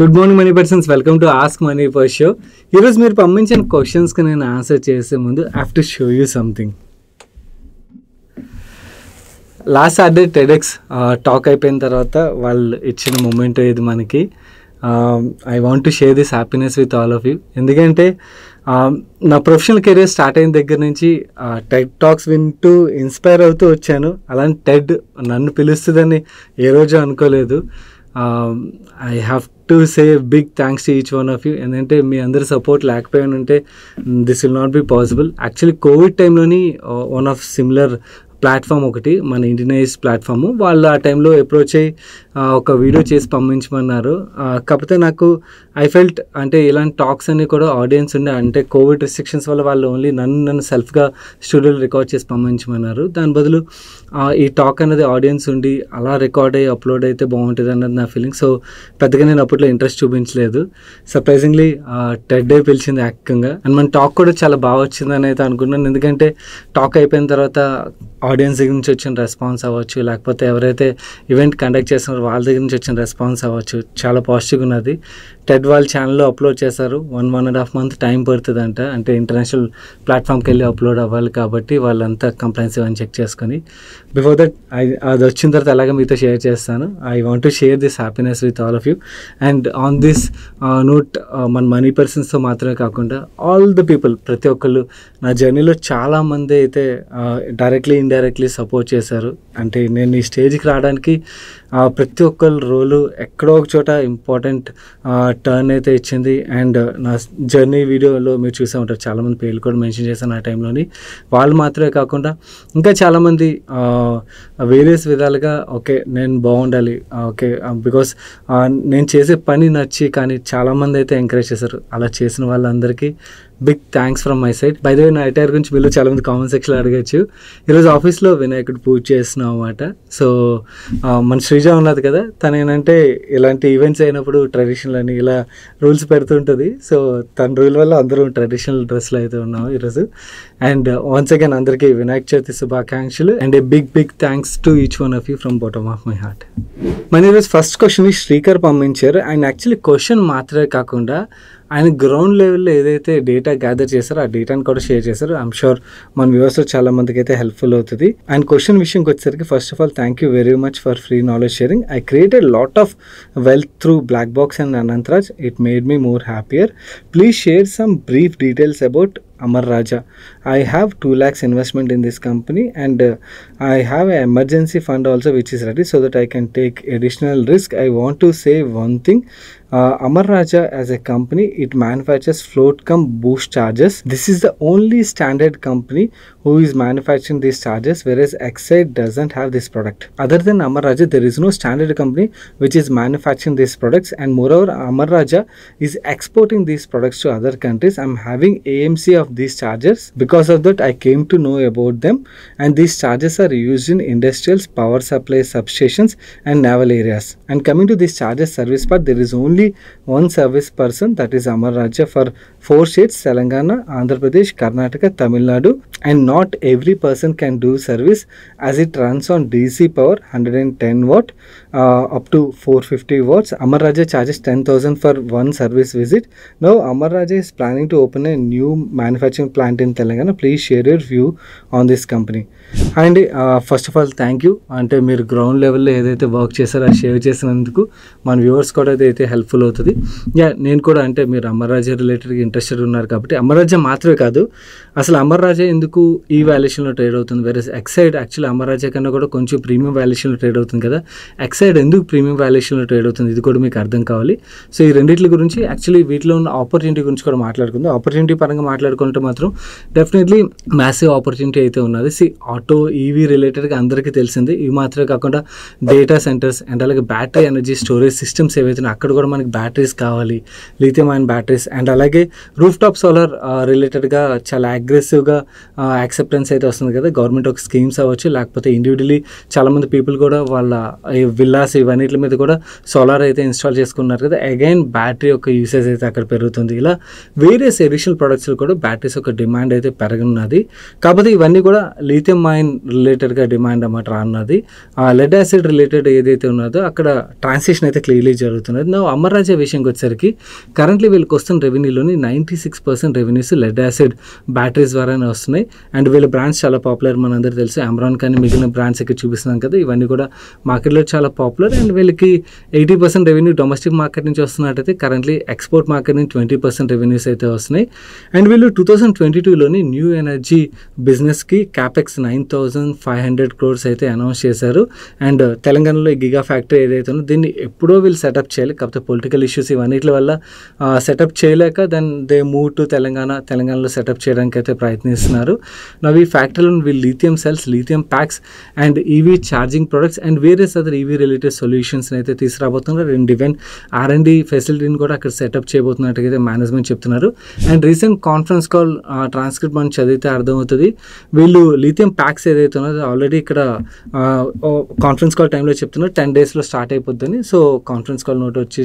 Good morning money persons, welcome to ask money for show. ఈరోజు మీరు పంపించిన క్వశ్చన్స్కి నేను ఆన్సర్ చేసే ముందు I have to show you something. Last Saturday TEDx talk అయిపోయిన తర్వాత వాళ్ళు ఇచ్చిన మూమెంట్ ఇది మనకి. I want to share this happiness with all of you. ఎందుకంటే నా ప్రొఫెషనల్ కెరీర్ స్టార్ట్ అయిన దగ్గర నుంచి టెడ్ టాక్స్ వింటూ ఇన్స్పైర్ అవుతూ వచ్చాను. అలాంటి టెడ్ నన్ను పిలుస్తుందని ఏ రోజు అనుకోలేదు. I have to say big thanks to each one of you. ఎందుకంటే మీ అందరి సపోర్ట్ లేకపోయిన ఉంటే this will not be possible. Actually covid టైంలోని వన్ ఆఫ్ సిమిలర్ ప్లాట్ఫామ్ ఒకటి, మన ఇండియనైజ్ ప్లాట్ఫాము, వాళ్ళు ఆ టైంలో అప్రోచ్ అయ్యి ఒక వీడియో చేసి పంపించమన్నారు. కాకపోతే నాకు ఐ ఫెల్ట్ అంటే ఇలాంటి టాక్స్ అన్నీ కూడా ఆడియన్స్ ఉండే, అంటే కోవిడ్ రిస్ట్రిక్షన్స్ వల్ల వాళ్ళు ఓన్లీ నన్ను సెల్ఫ్గా స్టూడియోలో రికార్డ్ చేసి పంపించమన్నారు. దాని బదులు ఈ టాక్ అనేది ఆడియన్స్ ఉండి అలా రికార్డ్ అయ్యి అప్లోడ్ అయితే బాగుంటుంది అన్నది నా ఫీలింగ్. సో పెద్దగా నేను అప్పట్లో ఇంట్రెస్ట్ చూపించలేదు. సర్ప్రైజింగ్లీ టెడ్ డే పిలిచింది ఏకంగా. అండ్ మన టాక్ కూడా చాలా బాగా వచ్చిందని అయితే అనుకున్నాను. ఎందుకంటే టాక్ అయిపోయిన తర్వాత ఆడియన్స్ దగ్గర నుంచి వచ్చిన రెస్పాన్స్ అవ్వచ్చు, లేకపోతే ఎవరైతే ఈవెంట్ కండక్ట్ చేస్తున్నారో వాళ్ళ దగ్గర నుంచి వచ్చిన రెస్పాన్స్ అవ్వచ్చు, చాలా పాజిటివ్గా ఉన్నది. టెడ్ వాళ్ళ ఛానల్లో అప్లోడ్ చేశారు. 1.5 month టైం పడుతుందంట. అంటే ఇంటర్నేషనల్ ప్లాట్ఫామ్కి వెళ్ళి అప్లోడ్ అవ్వాలి కాబట్టి వాళ్ళంతా కంప్లైంట్స్ అని చెక్ చేసుకొని, బిఫోర్ దట్ అది వచ్చిన తర్వాత అలాగే మీతో షేర్ చేస్తాను. I want to share this happiness with all of you. And on this note, మన మనీ పర్సన్స్తో మాత్రమే కాకుండా ఆల్ ద పీపుల్, ప్రతి ఒక్కళ్ళు నా జర్నీలో చాలామంది అయితే డైరెక్ట్లీ ఇండైరెక్ట్లీ సపోర్ట్ చేశారు. అంటే నేను ఈ స్టేజ్కి రావడానికి ప్రతి ఒక్కరి రోలు ఎక్కడో ఒక చోట ఇంపార్టెంట్ టర్న్ అయితే ఇచ్చింది. అండ్ నా జర్నీ వీడియోలో మీరు చూసే ఉంటారు, చాలామంది పేర్లు కూడా మెన్షన్ చేశాను ఆ టైంలోని. వాళ్ళు మాత్రమే కాకుండా ఇంకా చాలామంది వేరియస్ విధాలుగా ఓకే నేను బాగుండాలి, ఓకే బికాస్ నేను చేసే పని నచ్చి, కానీ చాలామంది అయితే ఎంకరేజ్ చేశారు. అలా చేసిన వాళ్ళందరికీ big thanks from my side. By the way, నా అటైర్ గురించి మీరు చాలామంది కామెంట్ సెక్షన్లో అడగచ్చు. ఈరోజు ఆఫీస్లో వినాయకుడు పూజ చేస్తున్నాం అన్నమాట. సో మన శ్రీజ ఉన్నది కదా, తను ఏంటంటే ఇలాంటి ఈవెంట్స్ అయినప్పుడు ట్రెడిషనల్ అని ఇలా రూల్స్ పెడుతుంటుంది. సో తన రూల్ వల్ల అందరూ ట్రెడిషనల్ డ్రెస్లో అయితే ఉన్నాము ఈరోజు. అండ్ వన్స్ అగైన్ అందరికీ వినాయక చవితి శుభాకాంక్షలు. And a big thanks to each one of you from bottom of my heart. మన ఈరోజు ఫస్ట్ క్వశ్చన్ శ్రీకర్ పంపించారు. అండ్ యాక్చువల్లీ క్వశ్చన్ మాత్రమే కాకుండా ఆయన గ్రౌండ్ లెవెల్లో ఏదైతే డేటా గ్యాదర్ చేశారో ఆ డేటాని కూడా షేర్ చేశారు. ఐఎమ్ షూర్ మన వ్యూవర్స్లో చాలా మందికి అయితే హెల్ప్ఫుల్ అవుతుంది. అండ్ క్వశ్చన్ విషయంకి వచ్చేసరికి, first of all thank you very much for free knowledge sharing. I created lot of wealth through black box and Anantharaj. It made me more happier. Please share some brief details about Amar Raja. I have 2 lakhs investment in this company, and I have an emergency fund also which is ready so that I can take additional risk. I want to say one thing. Amar Raja as a company, it manufactures float cum boost chargers. This is the only standard company who is manufacturing these chargers, whereas Exide doesn't have this product. Other than Amar Raja, there is no standard company which is manufacturing these products, and moreover Amar Raja is exporting these products to other countries. I'm having AMC of these chargers. Because of that, I came to know about them, and these chargers are used in industrials, power supply substations and naval areas. And coming to this charger service part, there is only one service person, that is Amar Raja, for 4 states: Telangana, Andhra Pradesh, Karnataka, Tamil Nadu. And not every person can do service, as it runs on DC power 110 watt up to 450 watts. Amar Raja charges 10,000 for one service visit. Now Amar Raja is planning to open a new manufacturing plant in Telangana. Please share your view on this company. And first of all thank you. అంటే మీరు ground లెవెల్లో ఏదైతే work చేశారో అది share చేసినందుకు మన viewers కూడా అయితే హెల్ప్ఫుల్ అవుతుంది. నేను కూడా, అంటే మీరు అమర్ రాజా రిలేటెడ్గా ఇంట్రెస్టెడ్ ఉన్నారు కాబట్టి, అమర్ రాజా మాత్రమే కాదు, అసలు అమర్ రాజా ఎందుకు ఈ వాల్యుయేషన్లో ట్రేడ్ అవుతుంది, వేరే ఎక్సైడ్ యాక్చువల్లీ అమర్ రాజా కన్నా కూడా కొంచెం ప్రీమియం వాల్యుయేషన్లో ట్రేడ్ అవుతుంది కదా, ఎక్సైడ్ ఎందుకు ప్రీమియం వాల్యుయేషన్లో ట్రేడ్ అవుతుంది, ఇది కూడా మీకు అర్థం కావాలి. సో ఈ రెండింటి గురించి, యాక్చువల్లీ వీటిలో ఉన్న ఆపర్చునిటీ గురించి కూడా మాట్లాడుకుందాం. ఆపర్చునిటీ పరంగా మాట్లాడుకుంటే మాత్రం డెఫినెట్లీ మ్యాసివ్ ఆపర్చునిటీ అయితే ఉన్నది. ఆటో ఈవీ రిలేటెడ్గా అందరికీ తెలిసింది. ఇవి మాత్రమే కాకుండా డేటా సెంటర్స్ అండ్ అలాగే బ్యాటరీ ఎనర్జీ స్టోరేజ్ సిస్టమ్స్ ఏవైతే అక్కడ కూడా మనకి బ్యాటరీస్ కావాలి, లిథియం అయన్ బ్యాటరీస్. అండ్ అలాగే రూఫ్ టాప్ సోలార్ రిలేటెడ్గా చాలా అగ్రెసివ్గా యాక్సెప్టెన్స్ అయితే వస్తుంది కదా, గవర్నమెంట్ ఒక స్కీమ్స్ అవ్వచ్చు, లేకపోతే ఇండివిజువలీ చాలామంది పీపుల్ కూడా వాళ్ళ విల్లాస్ ఇవన్నిటి మీద కూడా సోలార్ అయితే ఇన్స్టాల్ చేసుకున్నారు కదా. అగైన్ బ్యాటరీ యొక్క యూసేజ్ అయితే అక్కడ పెరుగుతుంది. ఇలా వేరియస్ ఎడిషనల్ ప్రొడక్ట్స్ కూడా బ్యాటరీస్ యొక్క డిమాండ్ అయితే పెరగనున్నది. కాకపోతే ఇవన్నీ కూడా లిథియం అయన్ రిలేటెడ్గా డిమాండ్ అన్నమాట రానున్నది. లెడ్ యాసిడ్ రిలేటెడ్ ఏదైతే ఉన్నదో అక్కడ ట్రాన్సిషన్ అయితే క్లియర్లీ జరుగుతున్నది. నా అమర్ రాజా విషయంకి వచ్చేసరికి కరెంట్లీ వీళ్ళకి వస్తున్న రెవెన్యూలోని 96% రెవెన్యూస్ లెడ్ యాసిడ్ బ్యాటరీస్ ద్వారానే వస్తున్నాయి. అండ్ వీళ్ళ బ్రాండ్స్ చాలా పాపులర్, మనందరూ తెలుసు. అమ్రాన్ కానీ మిగిలిన బ్రాండ్స్ ఇక్కడ చూపిస్తున్నాం కదా, ఇవన్నీ కూడా మార్కెట్లో చాలా పాపులర్. అండ్ వీళ్ళకి 80% రెవెన్యూ డొమెస్టిక్ మార్కెట్ నుంచి వస్తున్నట్టయితే కరెంట్లీ ఎక్స్పోర్ట్ మార్కెట్ నుంచి 20% రెవెన్యూస్ అయితే వస్తున్నాయి. అండ్ వీళ్ళు 2022లోని న్యూ ఎనర్జీ బిజినెస్కి క్యాపెక్స్ 9,500 crores అయితే అనౌన్స్ చేశారు. అండ్ తెలంగాణలో ఈ గిగా ఫ్యాక్టరీ ఏదైతే ఉందో దీన్ని ఎప్పుడో వీళ్ళు సెటప్ చేయాలి, కాకపోతే పొలిటికల్ ఇష్యూస్ ఇవన్నిటి వల్ల సెటప్ చేయలేక దెన్ దే మూవ్ టు తెలంగాణలో సెటప్ చేయడానికి అయితే ప్రయత్నిస్తున్నారు. నవ్ ఈ ఫ్యాక్టరీలో వీళ్ళు lithium cells, lithium packs and EV charging products and various other EV related solutions అయితే తీసుకురాబోతున్నారు. అండ్ ఈవెన్ R&D ఫెసిలిటీని కూడా అక్కడ సెటప్ చేయబోతున్నట్టుగా అయితే మేనేజ్మెంట్ చెప్తున్నారు. And recent conference call transcript మనం చదివితే అర్థమవుతుంది. వీళ్ళు లిథియం ప్యాక్స్ ఏదైతే ఉన్నదో ఆల్రెడీ ఇక్కడ కాన్ఫరెన్స్ కాల్ టైంలో చెప్తున్నారు 10 daysలో స్టార్ట్ అయిపోద్దని. సో కాన్ఫరెన్స్ కాల్ నోట్ వచ్చి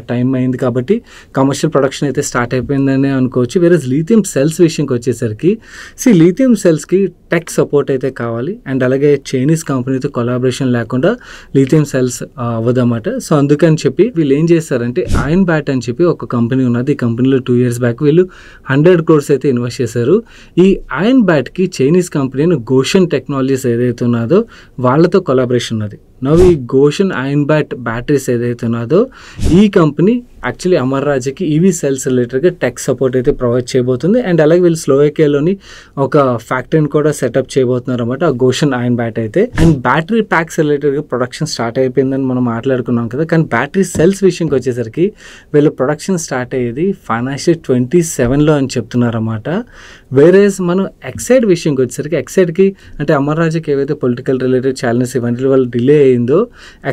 టైం అయింది కాబట్టి కమర్షియల్ ప్రొడక్షన్ అయితే స్టార్ట్ అయిపోయిందని అనుకోవచ్చు. వేరే లిథియం సెల్స్ విషయంకి వచ్చేసరికి లిథియం సెల్స్కి టెక్ సపోర్ట్ అయితే కావాలి. అండ్ అలాగే చైనీస్ కంపెనీతో కొలాబరేషన్ లేకుండా లిథియం సెల్స్ అవ్వదన్నమాట. సో అందుకని చెప్పి వీళ్ళు ఏం చేస్తారంటే అయన్ బ్యాట్ అని చెప్పి ఒక కంపెనీ ఉన్నది. ఈ కంపెనీలో 2 years బ్యాక్ వీళ్ళు 100 crores అయితే ఇన్వెస్ట్ చేశారు. ఈ అయన్ బ్యాట్కి చైనీస్ కంపెనీ గోషన్ టెక్నాలజీస్ ఏదైతే ఉన్నదో వాళ్ళతో కొలాబరేషన్ ఉన్నది. నవ్ ఈ గోషన్ అయన్ బ్యాట్ బ్యాటరీస్ ఏదైతే ఉన్నదో ఈ కంపెనీ యాక్చువల్లీ అమర్ రాజాకి ఈవీ సెల్స్ రిలేటెడ్గా టెక్ సపోర్ట్ అయితే ప్రొవైడ్ చేయబోతుంది. అండ్ అలాగే వీళ్ళు స్లోవేకియాలోని ఒక ఫ్యాక్టరీని కూడా సెటప్ చేయబోతున్నారు అనమాట, ఆ గోషన్ అయన్ బ్యాట్ అయితే. అండ్ బ్యాటరీ ప్యాక్స్ రిలేటెడ్గా ప్రొడక్షన్ స్టార్ట్ అయిపోయిందని మనం మాట్లాడుకున్నాం కదా, కానీ బ్యాటరీ సెల్స్ విషయంకి వచ్చేసరికి వీళ్ళ ప్రొడక్షన్ స్టార్ట్ అయ్యేది ఫైనాన్షియల్ 27లో అని చెప్తున్నారు అన్నమాట. వేరేస్ మనం ఎక్సైడ్ విషయంకి వచ్చేసరికి ఎక్సైడ్కి అంటే అమర్ రాజాకి ఏవైతే పొలిటికల్ రిలేటెడ్ ఛాలెంజెస్ ఇవన్నీ వల్ల డిలే అయిందో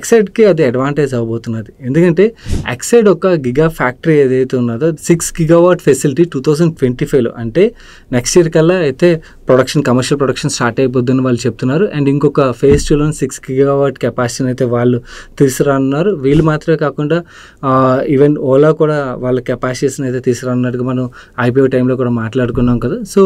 ఎక్సైడ్కి అది అడ్వాంటేజ్ అవబోతున్నది. ఎందుకంటే ఎక్సైడ్ ఒక గిగా ఫ్యాక్టరీ ఏదైతే ఉన్నదో 6 GW ఫెసిలిటీ 2025లో అంటే నెక్స్ట్ ఇయర్ కల్లా అయితే కమర్షియల్ ప్రొడక్షన్ స్టార్ట్ అయిపోద్దని వాళ్ళు చెప్తున్నారు. అండ్ ఇంకొక phase 2లో 6 GW కెపాసిటీని అయితే వాళ్ళు తీసుకురానున్నారు. వీళ్ళు మాత్రమే కాకుండా ఈవెన్ ఓలా కూడా వాళ్ళ కెపాసిటీస్ని అయితే తీసుకురానున్నట్టుగా మనం IPO టైంలో కూడా మాట్లాడుకున్నాం కదా. సో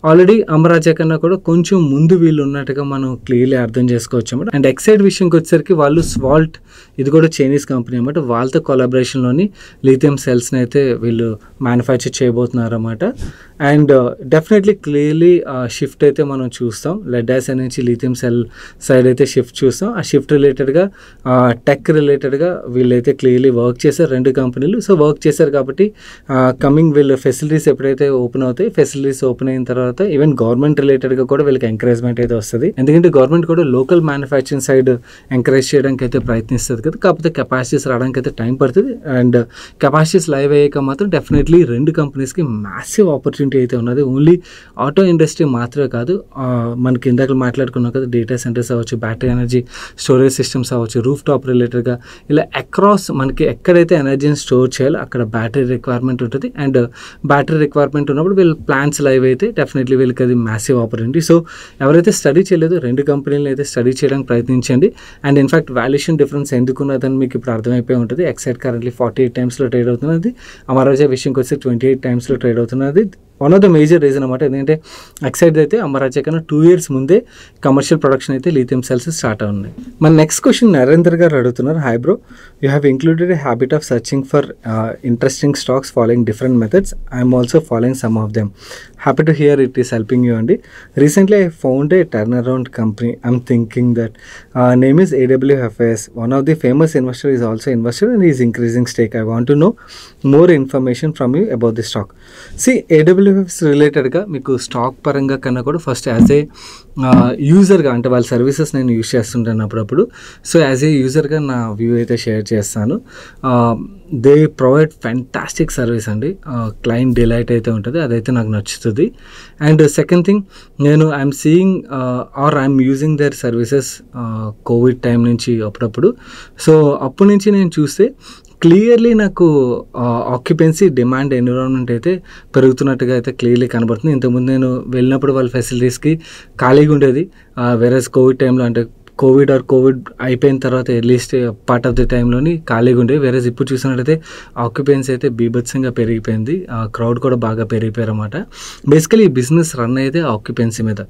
ఆల్రెడీ అమర్ రాజా కన్నా కూడా కొంచెం ముందు వీళ్ళు ఉన్నట్టుగా మనం క్లియర్లీ అర్థం చేసుకోవచ్చు అన్నమాట. అండ్ ఎక్సైడ్ విషయంకి వచ్చేసరికి వాళ్ళు స్వాల్ట్, ఇది కూడా చైనీస్ కంపెనీ అన్నమాట, వాళ్ళతో కొలాబరేషన్లోని లిథియం సెల్స్ని అయితే వీళ్ళు మ్యానుఫ్యాక్చర్ చేయబోతున్నారు అన్నమాట. అండ్ డెఫినెట్లీ క్లియర్లీ షిఫ్ట్ అయితే మనం చూస్తాం, లెడ్ యాసిడ్ నుంచి లిథియం సెల్ సైడ్ అయితే షిఫ్ట్ చూస్తాం. ఆ షిఫ్ట్ రిలేటెడ్గా టెక్ రిలేటెడ్గా వీళ్ళైతే క్లియర్లీ వర్క్ చేశారు 2 కంపెనీలు. సో వర్క్ చేశారు కాబట్టి కమింగ్ వీళ్ళ ఫెసిలిటీస్ ఎప్పుడైతే ఓపెన్ అవుతాయి, ఫెసిలిటీస్ ఓపెన్ అయిన తర్వాత ఈవెన్ గవర్నమెంట్ రిలేటెడ్గా కూడా వీళ్ళకి ఎంకరేజ్మెంట్ అయితే వస్తుంది. ఎందుకంటే గవర్నమెంట్ కూడా లోకల్ మ్యానుఫ్యాక్చరింగ్ సైడ్ ఎంకరేజ్ చేయడానికి అయితే ప్రయత్నిస్తుంది కదా, కాకపోతే కెపాసిటీస్ రావడానికి అయితే టైం పడుతుంది. అండ్ కెపాసిటీస్ లైవ్ అయ్యాక మాత్రం డెఫినెట్లీ 2 కంపెనీస్కి మ్యాసివ్ ఆపర్చునిటీ అయితే ఉన్నది. ఓన్లీ ఆటో ఇండస్ట్రీ మాత్రమే కాదు, మనకి ఇందాక మాట్లాడుకున్నాం కదా, డేటా సెంటర్స్ అవ్వచ్చు, బ్యాటరీ ఎనర్జీ స్టోరేజ్ సిస్టమ్స్ అవ్వచ్చు, రూఫ్ టాప్ రిలేటెడ్గా ఇలా అక్రాస్ మనకి ఎక్కడైతే ఎనర్జీని స్టోర్ చేయాలో అక్కడ బ్యాటరీ రిక్వైర్మెంట్ ఉంటుంది. అండ్ బ్యాటరీ రిక్వైర్మెంట్ ఉన్నప్పుడు వీళ్ళు ప్లాన్స్ లైవ్ అయితే డెఫినెట్లీ వీళ్ళకి అది మ్యాసివ్ ఆపర్చునిటీ. సో ఎవరైతే స్టడీ చేయలేదో 2 కంపెనీలను అయితే స్టడీ చేయడానికి ప్రయత్నించండి. అండ్ ఇన్ఫాక్ట్ వాల్యుయేషన్ డిఫరెన్స్ ఎందుకున్నదని మీకు ఇప్పుడు అర్థమైపోయి ఉంటుంది. ఎక్సైడ్ కరెంట్లీ 48 times ట్రేడ్ అవుతున్నది, అమర్ రాజా విషయంకి వచ్చి 28 times ట్రేడ్ అవుతున్నది. One of the major reason అనమాట. ఎందుకంటే ఎక్సైడ్ అయితే అమర్ రాజా కన్నా 2 years ముందే కమర్షియల్ ప్రొడక్షన్ అయితే లిథియం సెల్స్ స్టార్ట్ అవున్నాయి. మన నెక్స్ట్ క్వశ్చన్ నరేందర్ గారు అడుగుతున్నారు. Hi bro, you have included a habit of searching for interesting stocks following different methods. I'm also following some of them. Happy to hear it is helping you అండి. Recently I found a turn around company. I'm thinking that name is AWFS. One of the famous investor is also investor and is increasing stake. I want to know more information from you about the stock. AWFS రిలేటెడ్గా మీకు stock పరంగా కన్నా కూడా first as a యూజర్గా, అంటే వాళ్ళ services నేను use చేస్తుంటాను అప్పుడప్పుడు. సో యాజ్ ఏ యూజర్గా నా వ్యూ అయితే షేర్ చేస్తాను. దే ప్రొవైడ్ ఫ్యాంటాస్టిక్ సర్వీస్ అండి. క్లయింట్ డిలైట్ అయితే ఉంటుంది, అదైతే నాకు నచ్చుతుంది. And second thing, I'm seeing or I'm using their services COVID time నుంచి అప్పుడప్పుడు. సో అప్పటి నుంచి నేను చూస్తే క్లియర్లీ నాకు ఆక్యుపెన్సీ డిమాండ్ ఎన్విరాన్మెంట్ అయితే పెరుగుతున్నట్టుగా అయితే క్లియర్లీ కనబడుతుంది. ఇంతకుముందు నేను వెళ్ళినప్పుడు వాళ్ళ ఫెసిలిటీస్కి ఖాళీగా ఉండేది. వేరేస్ కోవిడ్ టైంలో అంటే కోవిడ్ అయిపోయిన తర్వాత ఎర్లీస్ట్ పార్ట్ ఆఫ్ ది టైంలోని ఖాళీగా ఉండేవి. వేరే ఇప్పుడు చూసినట్టయితే ఆక్యుపెన్సీ అయితే బీభత్సంగా పెరిగిపోయింది. క్రౌడ్ కూడా బాగా పెరిగిపోయారు అనమాట. బేసికలీ ఈ బిజినెస్ రన్ అయితే ఆక్యుపెన్సీ మీద.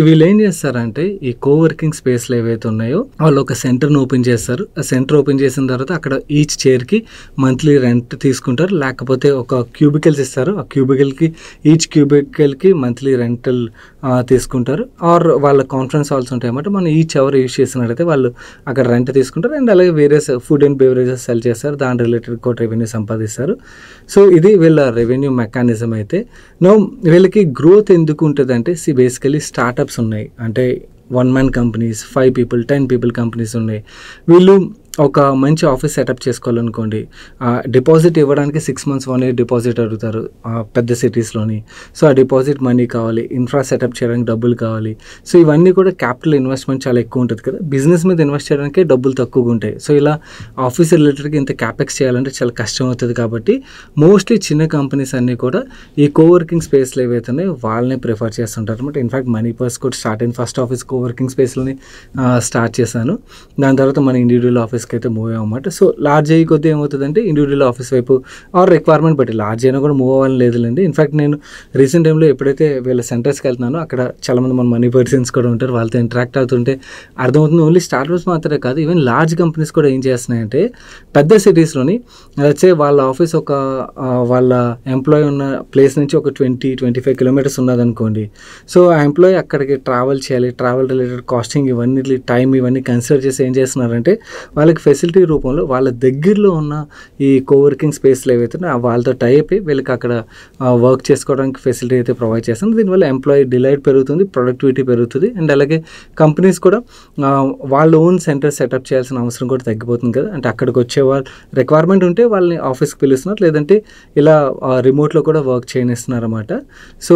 వీళ్ళు ఏం చేస్తారంటే ఈ కోవర్కింగ్ స్పేస్లు ఏవైతే ఉన్నాయో వాళ్ళు ఒక సెంటర్ను ఓపెన్ చేస్తారు. ఆ సెంటర్ ఓపెన్ చేసిన తర్వాత అక్కడ ఈచ్ చైర్కి మంత్లీ రెంట్ తీసుకుంటారు, లేకపోతే ఒక క్యూబికల్స్ ఇస్తారు. ఆ క్యూబికల్కి ఈచ్ క్యూబికల్కి మంత్లీ రెంటల్ తీసుకుంటారు. ఆర్ వాళ్ళ కాన్ఫరెన్స్ హాల్స్ ఉంటాయి అన్నమాట. మనం ఈచ్ అవర్ యూజ్ చేసినట్టయితే వాళ్ళు అక్కడ రెంట్ తీసుకుంటారు. అండ్ అలాగే వేరే ఫుడ్ అండ్ బెవరేజెస్ సెల్ చేస్తారు, దాని రిలేటెడ్ కూడా రెవెన్యూ సంపాదిస్తారు. సో ఇది వీళ్ళ రెవెన్యూ మెకానిజం. అయితే వీళ్ళకి గ్రోత్ ఎందుకు ఉంటుంది అంటే బేసికలీ స్టార్టప్స్ ఉన్నాయి, అంటే 1 man companies, 5 people 10 people companies ఉన్నాయి. వీళ్ళు ఒక మంచి ఆఫీస్ సెటప్ చేసుకోవాలనుకోండి, డిపాజిట్ ఇవ్వడానికి 6 months 1 year డిపాజిట్ అడుగుతారు పెద్ద సిటీస్లోని. సో ఆ డిపాజిట్ మనీ కావాలి, ఇన్ఫ్రా సెటప్ చేయడానికి డబ్బులు కావాలి. సో ఇవన్నీ కూడా క్యాపిటల్ ఇన్వెస్ట్మెంట్ చాలా ఎక్కువ ఉంటుంది కదా, బిజినెస్ మీద ఇన్వెస్ట్ చేయడానికి డబ్బులు తక్కువగా ఉంటాయి. సో ఇలా ఆఫీస్ రిలేటెడ్గా ఇంత క్యాపెక్స్ చేయాలంటే చాలా కష్టం అవుతుంది. కాబట్టి మోస్ట్లీ చిన్న కంపెనీస్ అన్నీ కూడా ఈ కోవర్కింగ్ స్పేస్లో ఏవైతే ఉన్నాయో వాళ్ళని ప్రిఫర్ చేస్తుంటారు అనమాట. ఇన్ఫ్యాక్ట్ మనీ పర్స్ కూడా స్టార్ట్ అయిన ఫస్ట్ ఆఫీస్ కోవర్కింగ్ స్పేస్లోని స్టార్ట్ చేశాను. దాని తర్వాత మన ఇండివిజువల్ ఆఫీస్కి అయితే మూవ్ అయ్యామన్నమాట. సో లార్జ్ అయ్యి కొద్దీ ఏమవుతుందంటే ఇండివిజువల్ ఆఫీస్ వైపు ఆర్ రిక్వైర్మెంట్ బట్టి లార్జ్ అయినా కూడా మూవ్ అవ్వాలని లేదులేండి. ఇన్ఫాక్ట్ నేను రీసెంట్ టైంలో ఎప్పుడైతే వీళ్ళ సెంటర్స్కి వెళ్తున్నానో అక్కడ చాలామంది మన మనీ పర్సన్స్ కూడా ఉంటారు, వాళ్ళతో ఇంటరాక్ట్ అవుతుంటే అర్థమవుతుంది ఓన్లీ స్టార్టప్స్ మాత్రమే కాదు, ఈవెన్ లార్జ్ కంపెనీస్ కూడా ఏం చేస్తున్నాయంటే పెద్ద సిటీస్లోని వచ్చే వాళ్ళ ఆఫీస్ ఒక వాళ్ళ ఎంప్లాయీ ఉన్న ప్లేస్ నుంచి ఒక 20-25 kilometers ఉన్నదనుకోండి. సో ఆ ఎంప్లాయీ అక్కడికి ట్రావెల్ చేయాలి, ట్రావెల్ రిలేటెడ్ కాస్టింగ్ ఇవన్నీ టైం ఇవన్నీ కన్సిడర్ చేసి ఏం చేస్తున్నారంటే వాళ్ళకి ఫెసిలిటీ రూపంలో వాళ్ళ దగ్గరలో ఉన్న ఈ కోవర్కింగ్ స్పేస్లు ఏవైతే వాళ్ళతో టైప్ వీళ్ళకి అక్కడ వర్క్ చేసుకోవడానికి ఫెసిలిటీ అయితే ప్రొవైడ్ చేస్తుంది. దీనివల్ల ఎంప్లాయీ డిలైట్ పెరుగుతుంది, ప్రొడక్టివిటీ పెరుగుతుంది. అండ్ అలాగే కంపెనీస్ కూడా వాళ్ళ ఓన్ సెంటర్ సెటప్ చేయాల్సిన అవసరం కూడా తగ్గిపోతుంది కదా. అంటే అక్కడికి వచ్చే వాళ్ళు రిక్వైర్మెంట్ ఉంటే వాళ్ళని ఆఫీస్కి పిలుస్తున్నారు, లేదంటే ఇలా రిమోట్లో కూడా వర్క్ చేయనిస్తున్నారు అన్నమాట. సో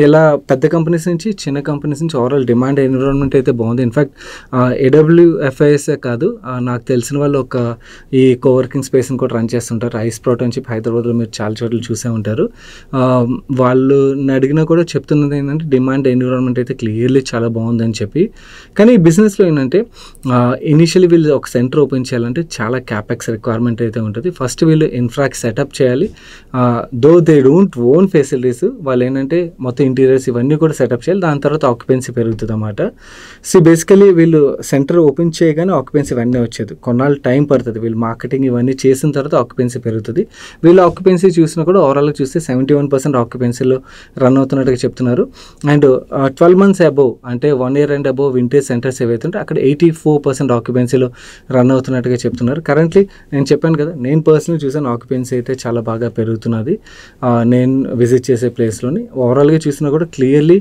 ఇలా పెద్ద కంపెనీస్ నుంచి చిన్న కంపెనీస్ నుంచి ఓవరాల్ డిమాండ్ ఎన్విరాన్మెంట్ అయితే బాగుంది. ఇన్ఫ్యాక్ట్ AWFIS కాదు, నాకు తెలిసిన వాళ్ళు ఒక ఈ కోవర్కింగ్ స్పేస్ని కూడా రన్ చేస్తుంటారు, ఐస్ ప్రోట్ అని చెప్పి హైదరాబాద్లో మీరు చాలా చోట్ల చూసే ఉంటారు. వాళ్ళు అడిగినా కూడా చెప్తున్నది ఏంటంటే డిమాండ్ ఎన్విరాన్మెంట్ అయితే క్లియర్లీ చాలా బాగుందని చెప్పి. కానీ ఈ బిజినెస్లో ఏంటంటే ఇనిషియలీ వీళ్ళు ఒక సెంటర్ ఓపెన్ చేయాలంటే చాలా క్యాపెక్స్ రిక్వైర్మెంట్ అయితే ఉంటుంది. ఫస్ట్ వీళ్ళు ఇన్ఫ్రాక్ సెటప్ చేయాలి. Though they don't own facilities, వాళ్ళు ఏంటంటే మొత్తం ఇంటీరియర్స్ ఇవన్నీ కూడా సెటప్ చేయాలి. దాని తర్వాత ఆక్యుపెన్సీ పెరుగుతుంది అన్నమాట. బేసికలీ వీళ్ళు సెంటర్ ఓపెన్ చేయగానే ఆక్యుపెన్సీ ఇవన్నీ వచ్చేది, కొన్నాళ్ళు టైం పడుతుంది. వీళ్ళు మార్కెటింగ్ ఇవన్నీ చేసిన తర్వాత ఆక్యుపెన్సీ పెరుగుతుంది. వీళ్ళు ఆక్యుపెన్సీ చూసినా కూడా ఓవరాల్గా చూస్తే 71% ఆక్యుపెన్సీలో రన్ అవుతున్నట్టుగా చెప్తున్నారు. అండ్ 12 months అబోవ్ అంటే 1 year and above vintage centres ఏవైతే ఉంటే అక్కడ 84% ఆక్యుపెన్సీలో రన్ అవుతున్నట్టుగా చెప్తున్నారు. కరెంట్లీ నేను చెప్పాను కదా, నేను పర్సనల్ చూసాను ఆక్యుపెన్సీ అయితే చాలా బాగా పెరుగుతున్నది నేను విజిట్ చేసే ప్లేస్లోని. ఓవరాల్గా చూసినా కూడా క్లియర్లీ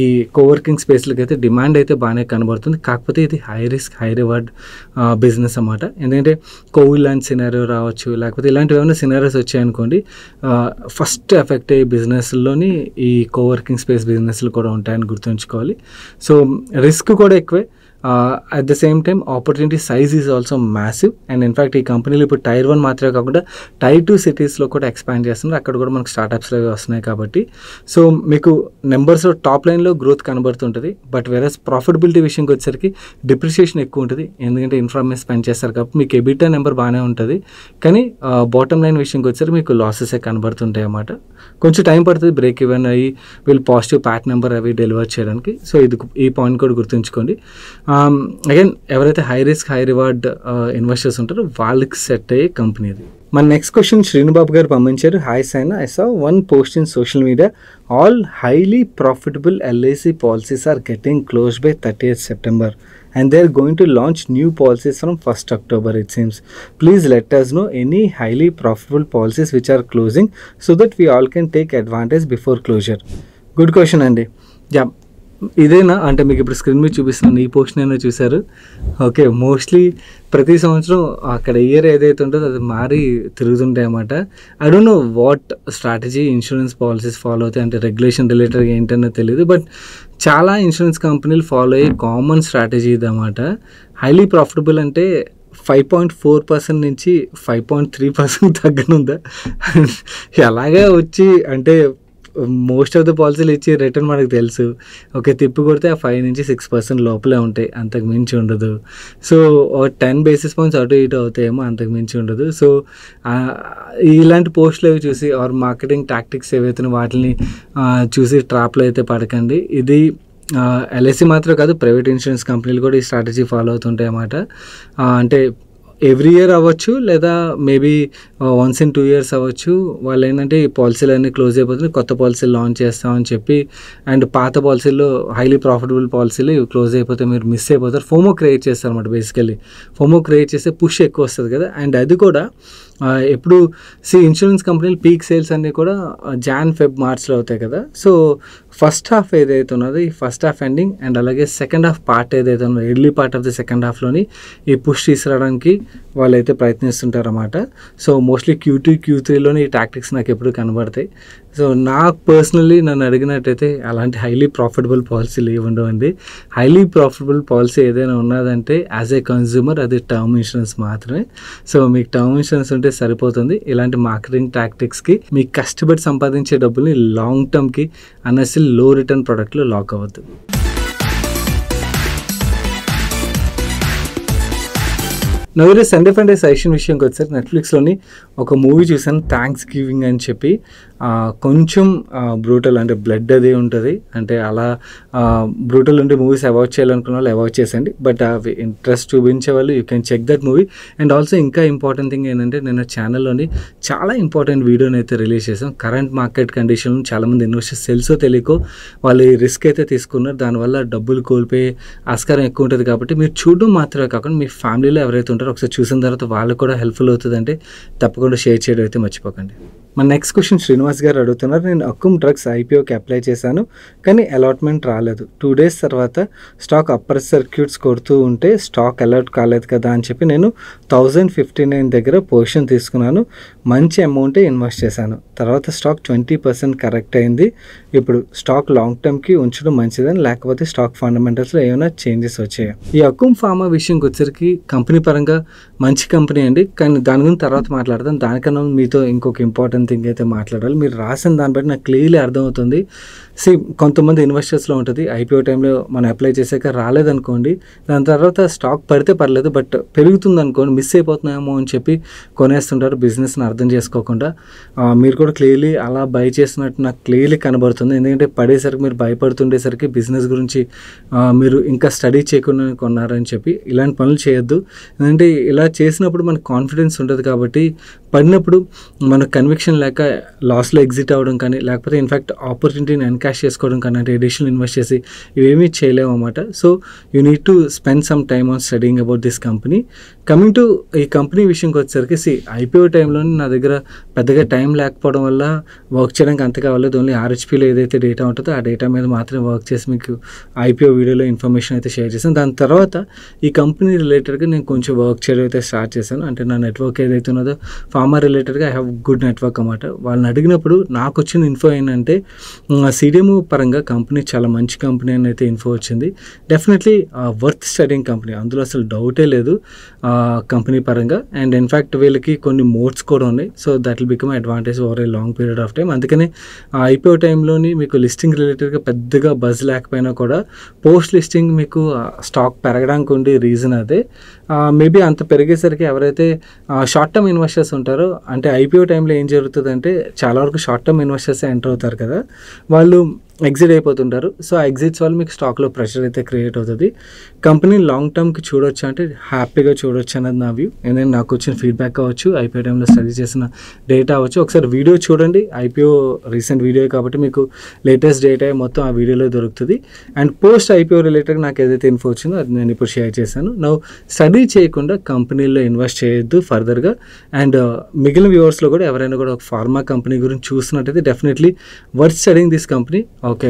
ఈ కోవర్కింగ్ స్పేస్లకి అయితే డిమాండ్ అయితే బాగానే కనబడుతుంది. కాకపోతే ఇది high risk high reward business అన్నమాట. ఎందుకంటే కోవిడ్ లాంటి సినారియో రావచ్చు, లేకపోతే ఇలాంటివి ఏమైనా సినారియోస్ వచ్చాయనుకోండి, ఫస్ట్ ఎఫెక్ట్ అయ్యే బిజినెస్లోని ఈ కోవర్కింగ్ స్పేస్ బిజినెస్లు కూడా ఉంటాయని గుర్తుంచుకోవాలి. సో రిస్క్ కూడా ఎక్కువే, at the same time opportunity size is also massive. And in fact ఈ కంపెనీలు ఇప్పుడు Tier 1 మాత్రమే కాకుండా Tier 2 సిటీస్లో కూడా ఎక్స్పాండ్ చేస్తున్నారు. అక్కడ కూడా మనకు స్టార్టప్స్ అవి వస్తున్నాయి. కాబట్టి సో మీకు నెంబర్స్లో టాప్ లైన్లో గ్రోత్ కనబడుతుంటుంది. బట్ వేరే ప్రాఫిటబిలిటీ విషయంకి వచ్చేసరికి డిప్రిషియేషన్ ఎక్కువ ఉంటుంది, ఎందుకంటే ఇన్ఫ్రాస్ట్రక్చర్ స్పెండ్ చేస్తారు కాబట్టి మీకు ఎబిటా నెంబర్ బాగానే ఉంటుంది. కానీ బాటమ్ లైన్ విషయంకి వచ్చేసరికి మీకు లాసెసే కనబడుతుంటాయి అన్నమాట. కొంచెం టైం పడుతుంది బ్రేక్ ఈవెన్ అయ్యి వీళ్ళు పాజిటివ్ ప్యాట్ నెంబర్ అవి డెలివర్ చేయడానికి. సో ఈ పాయింట్ కూడా గుర్తుంచుకోండి. అగైన్ ఎవరైతే high risk high reward investors ఉంటారో వాళ్ళకి సెట్ అయ్యే కంపెనీ అది. మన నెక్స్ట్ క్వశ్చన్ శ్రీనుబాబు గారు పంపించారు. Hi Saina, I saw one post in social media, all highly profitable LIC policies are getting close by 30th September and they are going to launch new policies from 1st October it seems. Please let us know any highly profitable policies which are closing so that we all can take advantage before closure. Good question అండి. Yeah, ఇదేనా అంటే మీకు ఇప్పుడు screen మీద చూపిస్తున్నాను, ఈ post అయినా చూశారు. ఓకే, మోస్ట్లీ ప్రతి సంవత్సరం అక్కడ ఇయర్ ఏదైతే ఉంటుందో అది మారి తిరుగుతుంటాయి అన్నమాట. I don't know what strategy insurance policies follow అవుతాయి, అంటే రెగ్యులేషన్ రిలేటెడ్గా ఏంటన్నో తెలియదు. బట్ చాలా ఇన్సూరెన్స్ కంపెనీలు ఫాలో అయ్యే కామన్ స్ట్రాటజీ ఇది అన్నమాట. హైలీ ప్రాఫిటబుల్ అంటే 5.4% నుంచి 5.3% తగ్గనుందా? ఎలాగే వచ్చి అంటే మోస్ట్ ఆఫ్ ద పాలసీలు ఇచ్చే రిటర్న్ మనకు తెలుసు. ఓకే, తిప్పి కొడితే ఆ 5-6% లోపలే ఉంటాయి, అంతకు మించి ఉండదు. సో 10 బేసిస్ పాయింట్స్ అటు ఇటు అవుతాయేమో, అంతకు మించి ఉండదు. సో ఇలాంటి పోస్టులు అవి చూసి ఆర్ మార్కెటింగ్ టాక్టిక్స్ ఏవైతే వాటిని చూసి ట్రాప్లో అయితే పడకండి. ఇది ఎల్ఐసి మాత్రం కాదు, ప్రైవేట్ ఇన్సూరెన్స్ కంపెనీలు కూడా ఈ స్ట్రాటజీ ఫాలో అవుతుంటాయి అన్నమాట. అంటే ఎవ్రీ ఇయర్ అవ్వచ్చు, లేదా మేబీ వన్స్ ఇన్ 2 years అవ్వచ్చు. వాళ్ళు ఏంటంటే ఈ పాలసీలు అన్నీ క్లోజ్ అయిపోతుంది, కొత్త పాలసీలు లాంచ్ చేస్తామని చెప్పి, అండ్ పాత పాలసీల్లో హైలీ ప్రాఫిటబుల్ పాలసీలు ఇవి క్లోజ్ అయిపోతే మీరు మిస్ అయిపోతారు. ఫోమో క్రియేట్ చేస్తారు అనమాట. బేసికల్లీ ఫోమో క్రియేట్ చేస్తే పుష్ ఎక్కువ వస్తుంది కదా. అండ్ అది కూడా ఎప్పుడు ఇన్సూరెన్స్ కంపెనీలు పీక్ సేల్స్ అన్నీ కూడా Jan, Feb, Marchలో అవుతాయి కదా. సో ఫస్ట్ హాఫ్ ఏదైతే ఉన్నదో ఈ ఫస్ట్ హాఫ్ ఎండింగ్ అండ్ అలాగే సెకండ్ హాఫ్ పార్ట్ ఏదైతే ఉన్నదో early part of the second హాఫ్లోని ఈ పుష్ తీసుకురావడానికి వాళ్ళైతే ప్రయత్నిస్తుంటారు అన్నమాట. సో మోస్ట్లీ Q2, Q3లోని ఈ టాక్టిక్స్ నాకు ఎప్పుడు కనబడతాయి. సో నాకు పర్సనల్లీ నన్ను అడిగినట్టయితే అలాంటి హైలీ ప్రాఫిటబుల్ పాలసీలు ఏమి ఉండవండి. హైలీ ప్రాఫిటబుల్ పాలసీ ఏదైనా ఉన్నదంటే యాజ్ ఏ కన్జ్యూమర్ అది టర్మ్ ఇన్సూరెన్స్ మాత్రమే. సో మీకు టర్మ్ ఇన్సూరెన్స్ ఉంటే సరిపోతుంది. ఇలాంటి మార్కెటింగ్ టాక్టిక్స్కి మీకు కష్టపడి సంపాదించే డబ్బుల్ని లాంగ్ టర్మ్కి అన్నెసరీ లో రిటర్న్ ప్రోడక్ట్లో లాక్ అవ్వద్దు. నవ్వురే సండే ఫండే సజెషన్ విషయంకి వచ్చారు. నెట్ఫ్లిక్స్లోని ఒక మూవీ చూసాను, థ్యాంక్స్ గివింగ్ అని చెప్పి. కొంచెం బ్రూటల్, అంటే బ్లడ్ అది ఉంటుంది. అంటే అలా బ్రూటల్ ఉండే మూవీస్ అవాయిడ్ చేయాలనుకున్న వాళ్ళు అవాయిడ్ చేసేయండి. బట్ అవి ఇంట్రెస్ట్ చూపించే వాళ్ళు you can check that movie. And also ఇంకా ఇంపార్టెంట్ థింగ్ ఏంటంటే నేను ఛానల్లోని చాలా ఇంపార్టెంట్ వీడియోని అయితే రిలీజ్ చేసాం. కరెంట్ మార్కెట్ కండిషన్ చాలామంది ఇన్వెస్టర్స్ తెలుసో తెలియకో వాళ్ళు ఈ రిస్క్ అయితే తీసుకున్నారు. దానివల్ల డబ్బులు కోల్పోయే ఆస్కారం ఎక్కువ ఉంటుంది. కాబట్టి మీరు చూడడం మాత్రమే కాకుండా మీ ఫ్యామిలీలో ఎవరైతే ఉంటారో ఒకసారి చూసిన తర్వాత వాళ్ళకు కూడా హెల్ప్ఫుల్ అవుతుందంటే తప్పకుండా షేర్ చేయడం అయితే మర్చిపోకండి. మన నెక్స్ట్ క్వశ్చన్ శ్రీనివాస్ గారు అడుగుతున్నారు. నేను అక్కుమ్ డ్రగ్స్ IPOకి అప్లై చేశాను, కానీ అలాట్మెంట్ రాలేదు. 2 days తర్వాత స్టాక్ అప్పర్ సర్క్యూట్స్ కొడుతూ ఉంటే స్టాక్ అలాట్ కాలేదు కదా అని చెప్పి నేను 1059 దగ్గర పొజిషన్ తీసుకున్నాను. మంచి అమౌంటే ఇన్వెస్ట్ చేశాను. తర్వాత స్టాక్ 20% కరెక్ట్ అయింది. ఇప్పుడు స్టాక్ లాంగ్ టర్మ్కి ఉంచడం మంచిదని, లేకపోతే స్టాక్ ఫండమెంటల్స్లో ఏమైనా చేంజెస్ వచ్చాయి? ఈ అక్కుమ్ ఫార్మా విషయంకి వచ్చరికి కంపెనీ పరంగా మంచి కంపెనీ అండి, కానీ దాని గురించి తర్వాత మాట్లాడదాం. దానికన్నా మీతో ఇంకొక ఇంపార్టెంట్ థింగ్ అయితే మాట్లాడాలి. మీరు రాసిన దాన్ని బట్టి నాకు క్లియర్లీ అర్థమవుతుంది. కొంతమంది ఇన్వెస్టర్స్లో ఉంటుంది, IPO టైంలో మనం అప్లై చేసాక రాలేదనుకోండి, దాని తర్వాత స్టాక్ పడితే పర్లేదు, బట్ పెరుగుతుంది అనుకోండి మిస్ అయిపోతున్నాయేమో అని చెప్పి కొనేస్తుంటారు బిజినెస్ని అర్థం చేసుకోకుండా. మీరు కూడా క్లియర్లీ అలా బై చేసినట్టు నాకు క్లియర్లీ కనబడుతుంది. ఎందుకంటే పడేసరికి మీరు భయపడుతుండేసరికి బిజినెస్ గురించి మీరు ఇంకా స్టడీ చేయకుండా కొన్నారని చెప్పి ఇలాంటి పనులు చేయొద్దు. ఎందుకంటే ఇలా చేసినప్పుడు మనకు కాన్ఫిడెన్స్ ఉంటుంది. కాబట్టి పడినప్పుడు మన కన్విక్షన్ లేక లాస్లో ఎగ్జిట్ అవ్వడం కానీ, లేకపోతే ఇన్ఫ్యాక్ట్ ఆపర్చునిటీని ఎన్కాష్ చేసుకోవడం కానీ, అంటే ఎడిషనల్ ఇన్వెస్ట్ చేసి ఇవేమీ చేయలేము అన్నమాట. So you need to spend some time on studying about this company. Coming to ఈ కంపెనీ విషయంకి వచ్చేసరికి IPO టైంలో నా దగ్గర పెద్దగా టైం లేకపోవడం వల్ల వర్క్ చేయడానికి అంత కావాలి. ఓన్లీ RHPలో ఏదైతే డేటా ఉంటుందో ఆ డేటా మీద మాత్రమే వర్క్ చేసి మీకు IPO వీడియోలో ఇన్ఫర్మేషన్ అయితే షేర్ చేశాను. దాని తర్వాత ఈ కంపెనీ రిలేటెడ్గా నేను కొంచెం వర్క్ చేయడం అయితే స్టార్ట్ చేశాను. అంటే నా నెట్వర్క్ ఏదైతే ఉన్నదో ఫార్మా రిలేటెడ్గా ఐ హ్యావ్ గుడ్ నెట్వర్క్ అన్నమాట. వాళ్ళని అడిగినప్పుడు నాకు వచ్చిన ఇన్ఫో ఏంటంటే CDMO పరంగా కంపెనీ చాలా మంచి కంపెనీ అని అయితే ఇన్ఫో వచ్చింది. డెఫినెట్లీ వర్త్ స్టడీయింగ్ కంపెనీ, అందులో అసలు డౌటే లేదు కంపెనీ పరంగా. అండ్ ఇన్ఫ్యాక్ట్ వీళ్ళకి కొన్ని మోడ్స్ కూడా ఉన్నాయి. So that will become advantage over a long period of time. అందుకనే IPO టైంలోని మీకు లిస్టింగ్ రిలేటెడ్గా పెద్దగా బజ్ లేకపోయినా కూడా పోస్ట్ లిస్టింగ్ మీకు స్టాక్ పెరగడానికి ఉండే రీజన్ అదే. మేబీ అంత పెరిగేసరికి ఎవరైతే షార్ట్ టర్మ్ ఇన్వెస్టర్స్ ఉంటారో, అంటే IPO టైంలో ఏం జరుగుతుందంటే చాలా వరకు షార్ట్ టర్మ్ ఇన్వెస్టర్స్ ఎంటర్ అవుతారు కదా, వాళ్ళు ఎగ్జిట్ అయిపోతుంటారు. సో ఆ ఎగ్జిట్స్ వల్ల మీకు స్టాక్లో ప్రెషర్ అయితే క్రియేట్ అవుతుంది. కంపెనీ లాంగ్ టర్మ్కి చూడొచ్చు అంటే హ్యాపీగా చూడొచ్చు అన్నది నా వ్యూ. ఎందుకంటే నాకు వచ్చిన ఫీడ్బ్యాక్ కావచ్చు, IPO టైంలో స్టడీ చేసిన డేటా అవ్వచ్చు. ఒకసారి వీడియో చూడండి, IPO రీసెంట్ వీడియో కాబట్టి మీకు లేటెస్ట్ డేటా మొత్తం ఆ వీడియోలో దొరుకుతుంది. అండ్ పోస్ట్ IPO రిలేటెడ్ నాకు ఏదైతే ఇన్ఫో వచ్చిందో అది నేను ఇప్పుడు షేర్ చేశాను. నా స్టడీ చేయకుండా కంపెనీల్లో ఇన్వెస్ట్ చేయొద్దు ఫర్దర్గా. అండ్ మిగిలిన వ్యూవర్స్లో కూడా ఎవరైనా కూడా ఒక ఫార్మా కంపెనీ గురించి చూస్తున్నట్టయితే definitely worth studying this company. Okay,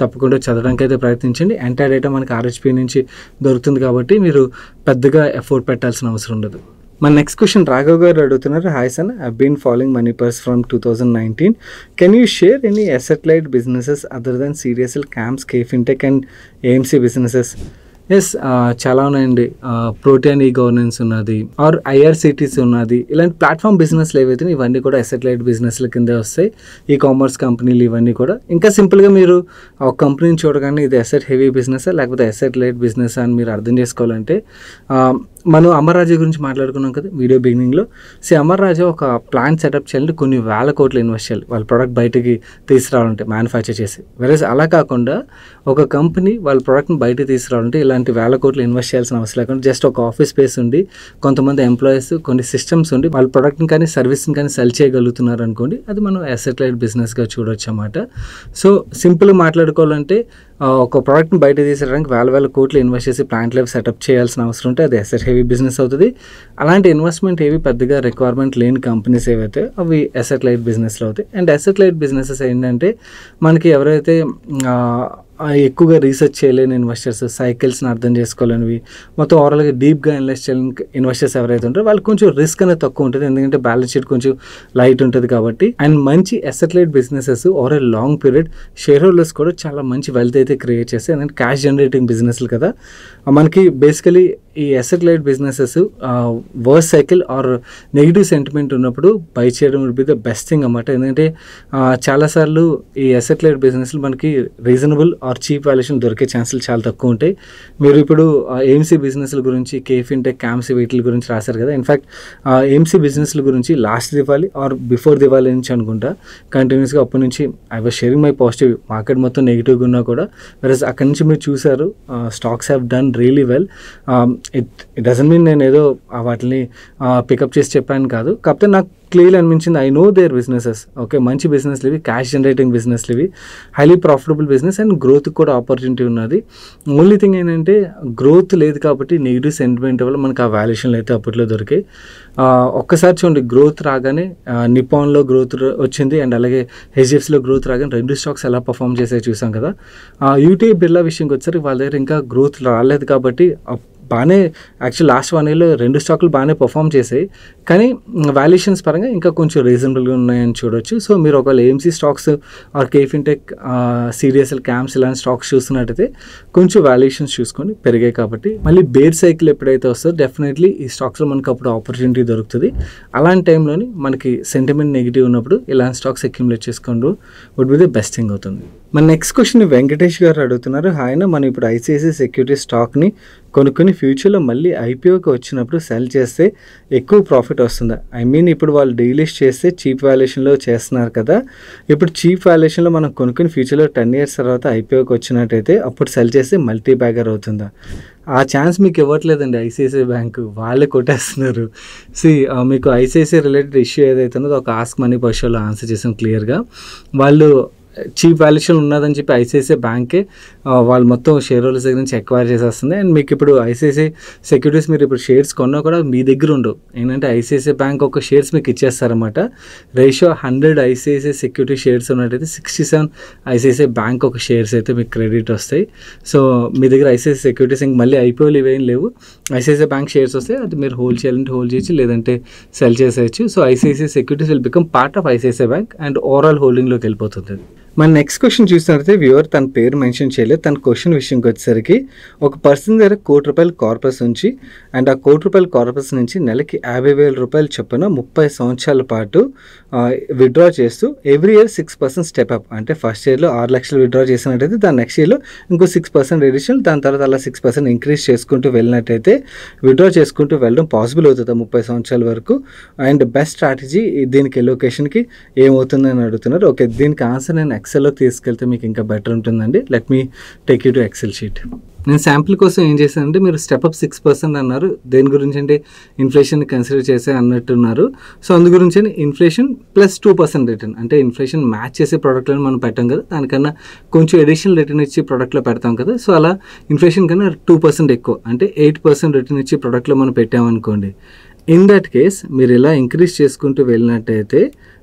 తప్పకుండా చదవడానికి అయితే ప్రయత్నించండి. ఎంటైర్ డేటా మనకి RHP నుంచి దొరుకుతుంది కాబట్టి మీరు పెద్దగా ఎఫర్ట్ పెట్టాల్సిన అవసరం ఉండదు. మన నెక్స్ట్ క్వశ్చన్ రాఘవ్ గారు అడుగుతున్నారు. Hi son, I been following Moneypurse from 2019. Can you share any asset light businesses other than CDSL, CAMS, KFintech and AMC businesses? Yes, చాలా ఉన్నాయండి. ప్రోటీన్ ఈ గవర్నెన్స్ ఉన్నది, ఆర్ ఐఆర్సిటీసీ ఉన్నది. ఇలాంటి ప్లాట్ఫామ్ బిజినెస్లు ఏవైతే ఇవన్నీ కూడా అసెట్ లైట్ బిజినెస్ల కింద వస్తాయి. ఈ కామర్స్ కంపెనీలు ఇవన్నీ కూడా. ఇంకా సింపుల్గా మీరు ఒక కంపెనీని చూడగానే ఇది అసెట్ హెవీ బిజినెస్ లేకపోతే అసెట్ లైట్ బిజినెస్ అని మీరు అర్థం చేసుకోవాలంటే, మనం అమర్ రాజా గురించి మాట్లాడుకున్నాం కదా వీడియో బిగినింగ్లో. అమర్ రాజా ఒక ప్లాంట్ సెటప్ చేయాలంటే కొన్ని వేల కోట్లు ఇన్వెస్ట్ చేయాలి వాళ్ళ ప్రోడక్ట్ బయటికి తీసుకురావాలంటే, మ్యానుఫ్యాక్చర్ చేసి. వెరస్ అలా కాకుండా ఒక కంపెనీ వాళ్ళ ప్రోడక్ట్ని బయటకు తీసుకురావాలంటే ఇలాంటి వేల కోట్లు ఇన్వెస్ట్ చేయాల్సిన అవసరం లేకుండా జస్ట్ ఒక ఆఫీస్ స్పేస్ ఉండి, కొంతమంది ఎంప్లాయీస్, కొన్ని సిస్టమ్స్ ఉండి వాళ్ళ ప్రోడక్ట్ని కానీ సర్వీస్ని కానీ సెల్ చేయగలుగుతున్నారు అనుకోండి, అది మనం అసెట్ లైట్ బిజినెస్గా చూడొచ్చు అన్నమాట. సో సింపుల్గా మాట్లాడుకోవాలంటే ఒక ప్రోడక్ట్ని బయట తీసుకురావడానికి వేల కోట్లు ఇన్వెస్ట్ చేసి ప్లాంట్ లైఫ్ సెటప్ చేయాల్సిన అవసరం ఉంటే అది అసెట్ హెవీ బిజినెస్ అవుతుంది. అలాంటి ఇన్వెస్ట్మెంట్ ఏవి పెద్దగా రిక్వైర్మెంట్ లేని కంపెనీస్ ఏవైతే అవి అసెట్ లైట్ బిజినెస్లో అవుతాయి. అండ్ అసెట్ లైట్ బిజినెసెస్ ఏంటంటే మనకి ఎవరైతే ఎక్కువగా రీసెర్చ్ చేయలేని ఇన్వెస్టర్స్, సైకిల్స్ని అర్థం చేసుకోలేనివి, మొత్తం ఓవరాల్గా డీప్గా ఇన్వెస్ట్ చేయలేని ఇన్వెస్టర్స్ ఎవరైతే ఉంటారో వాళ్ళకి కొంచెం రిస్క్ అనేది తక్కువ ఉంటుంది, ఎందుకంటే బ్యాలెన్స్ షీట్ కొంచెం లైట్ ఉంటుంది కాబట్టి. అండ్ మంచి asset light businesses over a long period share holders కూడా చాలా మంచి వెల్త్ అయితే క్రియేట్ చేస్తాయి. ఎందుకంటే క్యాష్ జనరేటింగ్ బిజినెస్లు కదా మనకి. బేసికలీ ఈ asset light businesses worst cycle or negative sentiment ఉన్నప్పుడు బై చేయడం will be the best thing అన్నమాట. ఎందుకంటే చాలాసార్లు ఈ అసెట్ లైట్ బిజినెస్లు మనకి రీజనబుల్ ఆర్ చీప్ వాల్యుయేషన్ దొరికే ఛాన్సులు చాలా తక్కువ ఉంటాయి. మీరు ఇప్పుడు ఏఎంసీ బిజినెస్ల గురించి, కేఫిన్టెక్, క్యామ్సీ వీటి గురించి రాశారు కదా. ఇన్ఫ్యాక్ట్ ఏఎంసీ బిజినెస్ల గురించి last Diwali are before Diwali నుంచి అనుకుంటా కంటిన్యూస్గా అప్పటి నుంచి I was sharing my positive. Market మొత్తం నెగిటివ్గా ఉన్నా కూడా వెరస్ అక్కడి నుంచి మీరు చూసారు stocks have done really well. It doesn't mean నేను ఏదో వాటిని పికప్ చేసి చెప్పాను కాదు, కాకపోతే నాకు క్లియర్ అనిపించింది. I know their businesses. Okay, మంచి బిజినెస్లు ఇవి, క్యాష్ జనరేటింగ్ బిజినెస్లు ఇవి, హైలీ ప్రాఫిటబుల్ బిజినెస్ అండ్ గ్రోత్కి కూడా ఆపర్చునిటీ ఉన్నది. ఓన్లీ థింగ్ ఏంటంటే గ్రోత్ లేదు కాబట్టి నెగిటివ్ సెంటిమెంట్ వల్ల మనకు ఆ వాల్యుయేషన్లు అయితే అప్పట్లో దొరికాయి. ఒక్కసారి చూడండి, గ్రోత్ రాగానే నిపాన్లో గ్రోత్ వచ్చింది అండ్ అలాగే హెచ్డిఎఫ్సిలో గ్రోత్ రాగానే రెండు స్టాక్స్ ఎలా పర్ఫామ్ చేసే చూసాం కదా. యూటీఐ బిర్లా విషయంకి వచ్చేసరికి వాళ్ళ దగ్గర ఇంకా గ్రోత్ రాలేదు కాబట్టి బాగానే యాక్చువల్ లాస్ట్ 1 yearలో రెండు స్టాక్లు బాగానే పర్ఫామ్ చేసాయి, కానీ వాల్యుయేషన్స్ పరంగా ఇంకా కొంచెం రీజనబుల్గా ఉన్నాయని చూడొచ్చు. సో మీరు ఒకవేళ AMC stocks or KFintech, CDSL, CAMS ఇలాంటి స్టాక్స్ చూస్తున్నట్టయితే కొంచెం వాల్యుయేషన్స్ చూసుకొని పెరిగాయి కాబట్టి మళ్ళీ బేర్ సైకిల్ ఎప్పుడైతే వస్తుందో డెఫినెట్లీ ఈ స్టాక్స్లో మనకు అప్పుడు ఆపర్చునిటీ దొరుకుతుంది. అలాంటి టైంలోని మనకి సెంటిమెంట్ నెగిటివ్ ఉన్నప్పుడు ఇలాంటి స్టాక్స్ అక్యుములేట్ చేసుకోండి would be the best thing అవుతుంది. మన నెక్స్ట్ క్వశ్చన్ వెంకటేష్ గారు అడుగుతున్నారు. ఆయన మనం ఇప్పుడు ఐసిఐసిఐ సెక్యూరిటీ స్టాక్ని కొనుక్కొని ఫ్యూచర్లో మళ్ళీ ఐపీఓకి వచ్చినప్పుడు సెల్ చేస్తే ఎక్కువ ప్రాఫిట్ వస్తుందా? ఐ మీన్ ఇప్పుడు వాళ్ళు డీలిస్ట్ చేస్తే చీప్ వాల్యుయేషన్లో చేస్తున్నారు కదా, ఇప్పుడు చీప్ వాల్యుయేషన్లో మనం కొనుక్కొని ఫ్యూచర్లో 10 years తర్వాత ఐపీఓకి వచ్చినట్టయితే అప్పుడు సెల్ చేస్తే మల్టీ బ్యాగర్ అవుతుందా? ఆ ఛాన్స్ మీకు ఇవ్వట్లేదండి ఐసిఐసిఐ బ్యాంకు, వాళ్ళే కొట్టేస్తున్నారు. మీకు ఐసిఐసిఐ రిలేటెడ్ ఇష్యూ ఏదైతే ఉన్నదో ఒక ఆస్క్ మనీ పర్షన్లో ఆన్సర్ చేసాం క్లియర్గా. వాళ్ళు చీప్ వాల్యుయేషన్ ఉన్నదని చెప్పి ఐసిఐసిఐ బ్యాంకే వాళ్ళు మొత్తం షేర్ హోల్డర్స్ దగ్గర నుంచి ఎక్వైర్ చేసేస్తుంది. అండ్ మీకు ఇప్పుడు ఐసిఐసిఐ సెక్యూరిటీస్ మీరు ఇప్పుడు షేర్స్ కొన్నా కూడా మీ దగ్గర ఉండవు. ఏంటంటే ఐసిఐసిఐ బ్యాంక్ ఒక షేర్స్ మీకు ఇచ్చేస్తారన్నమాట. రేషియో 100 ఐసిఐసిఐ సెక్యూరిటీ షేర్స్ ఉన్నట్టయితే 67 ఐసిఐసిఐ బ్యాంక్ ఒక షేర్స్ అయితే మీకు క్రెడిట్ వస్తాయి. సో మీ దగ్గర ఐసిఐసిఐ సెక్యూరిటీస్ ఇంక మళ్ళీ ఐపీఓలు ఇవేం లేవు. ఐసిఐసిఐ బ్యాంక్ షేర్స్ వస్తాయి, అది మీరు హోల్డ్ చేయాలంటే హోల్డ్ చేయొచ్చు, లేదంటే సెల్ చేసేయచ్చు. So ICICI Securities will become part of ICICI Bank and overall హోల్డింగ్లోకి వెళ్ళిపోతుంది. మన నెక్స్ట్ క్వశ్చన్ చూసినట్లయితే వ్యూవర్ తన పేరు మెన్షన్ చేయలేదు. తన క్వశ్చన్ విషయంకి వచ్చేసరికి ఒక పర్సన్ దగ్గర ₹1,00,00,000 కార్పస్ ఉంచి అండ్ ఆ ₹1,00,00,000 కార్పస్ నుంచి నెలకి ₹50,000 చొప్పున 30 సంవత్సరాల పాటు విత్డ్రా చేస్తూ ఎవ్రీ ఇయర్ 6% స్టెప్ అప్, అంటే ఫస్ట్ ఇయర్లో 6 లక్షలు విత్డ్రా చేసినట్టయితే దాని నెక్స్ట్ ఇయర్లో ఇంకో 6% ఎడిషనల్, దాని తర్వాత అలా 6% ఇంక్రీజ్ చేసుకుంటూ వెళ్ళినట్టయితే విత్డ్రా చేసుకుంటూ వెళ్ళడం పాసిబుల్ అవుతుంది 30 సంవత్సరాల వరకు. అండ్ బెస్ట్ స్ట్రాటజీ దీనికి ఎలోకేషన్కి ఏమవుతుందని అడుగుతున్నారు. ఓకే, దీనికి ఆన్సర్ నేను ఎక్సెల్లో తీసుకెళ్తే మీకు ఇంకా బెటర్ ఉంటుందండి. Let me take you to Excel sheet. నేను శాంపిల్ కోసం ఏం చేశానంటే, మీరు స్టెప్అప్ 6% అన్నారు, దేని గురించి అంటే ఇన్ఫ్లేషన్ కన్సిడర్ చేసే అన్నట్టున్నారు. సో అందు గురించి ఇన్ఫ్లేషన్ ప్లస్ 2% రిటర్న్, అంటే ఇన్ఫ్లేషన్ మ్యాచ్ చేసే ప్రోడక్ట్లను మనం పెట్టాం కదా, దానికన్నా కొంచెం అడిషనల్ రిటర్న్ ఇచ్చి ప్రోడక్ట్లో పెడతాం కదా. సో అలా ఇన్ఫ్లేషన్ కన్నా 2% ఎక్కువ, అంటే 8% రిటర్న్ ఇచ్చి ప్రోడక్ట్లో మనం పెట్టామనుకోండి. ఇన్ దట్ కేస్ మీరు ఇలా ఇంక్రీజ్ చేసుకుంటూ వెళ్ళినట్టయితే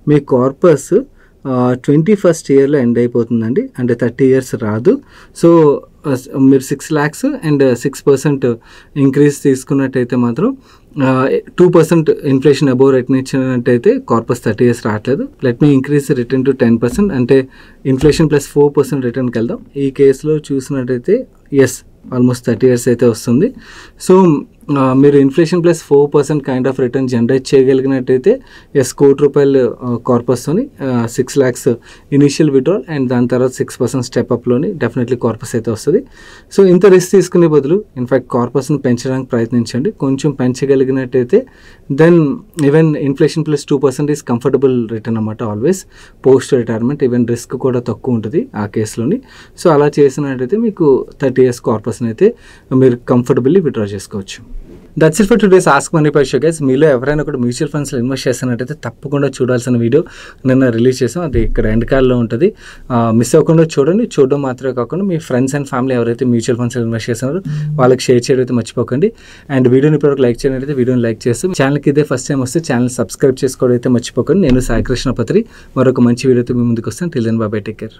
మీ కార్పస్ 21st yearలో ఎండ్ అయిపోతుందండి, అంటే 30 years రాదు. సో మీరు 6 lakhs అండ్ 6% ఇంక్రీజ్ తీసుకున్నట్టయితే మాత్రం 2% ఇన్ఫ్లేషన్ అబోవ్ రిటర్న్ ఇచ్చినట్టయితే కార్పస్ 30 years రావట్లేదు. Let me increase return to 10%, అంటే ఇన్ఫ్లేషన్ ప్లస్ 4% రిటర్న్కి వెళ్దాం. ఈ కేసులో చూసినట్టయితే ఎస్ ఆల్మోస్ట్ 30 years అయితే వస్తుంది. సో మీరు inflation plus 4% kind of return generate చేయగలిగినట్టయితే ఎస్ ₹1,00,00,000 కార్పస్తోని 6 lakhs ఇనిషియల్ విడ్రాల్ అండ్ దాని తర్వాత 6% స్టెప్ అప్లోని డెఫినెట్లీ కార్పస్ అయితే వస్తుంది. సో ఇంత రిస్క్ తీసుకునే బదులు ఇన్ఫ్యాక్ట్ కార్పస్ని పెంచడానికి ప్రయత్నించండి. కొంచెం పెంచగలిగినట్టయితే then even inflation plus 2% is comfortable return అన్నమాట always post retirement. Even risk కూడా తక్కువ ఉంటుంది ఆ కేసులోని. సో అలా చేసినట్టయితే మీకు 30 years కార్పస్ని అయితే మీరు కంఫర్టబుల్లీ విడ్రా చేసుకోవచ్చు. That's it for today's Ask Money Pie show guys. మీలో ఎవరైనా కూడా మ్యూచువల్ ఫండ్స్లో ఇన్వెస్ట్ చేస్తున్నట్టయితే తప్పకుండా చూడాల్సిన వీడియో నిన్న రిలీజ్ చేసాం. అది ఇక్కడ ఎండ్ కార్డ్లో ఉంటుంది. మిస్ అవ్వకుండా చూడండి. చూడడం మాత్రమే కాకుండా మీ ఫ్రెండ్స్ అండ్ ఫ్యామిలీ ఎవరైతే మ్యూచువల్ ఫండ్స్లో ఇన్వెస్ట్ చేస్తున్నారో వాళ్ళకి షేర్ చేయడం అయితే మర్చిపోకండి. అండ్ వీడియోని ఇప్పటివరకు లైక్ చేయడం వీడియోని లైక్ చేస్తూ ఛానల్కి ఇదే ఫస్ట్ టైం వస్తే ఛానల్ సబ్స్క్రైబ్ చేసుకోవడం అయితే మర్చిపోకండి. నేను సాయి కృష్ణ పత్రి మరొక మంచి వీడియోతో మీ ముందుకు వస్తాను. Till then bye bye, take care.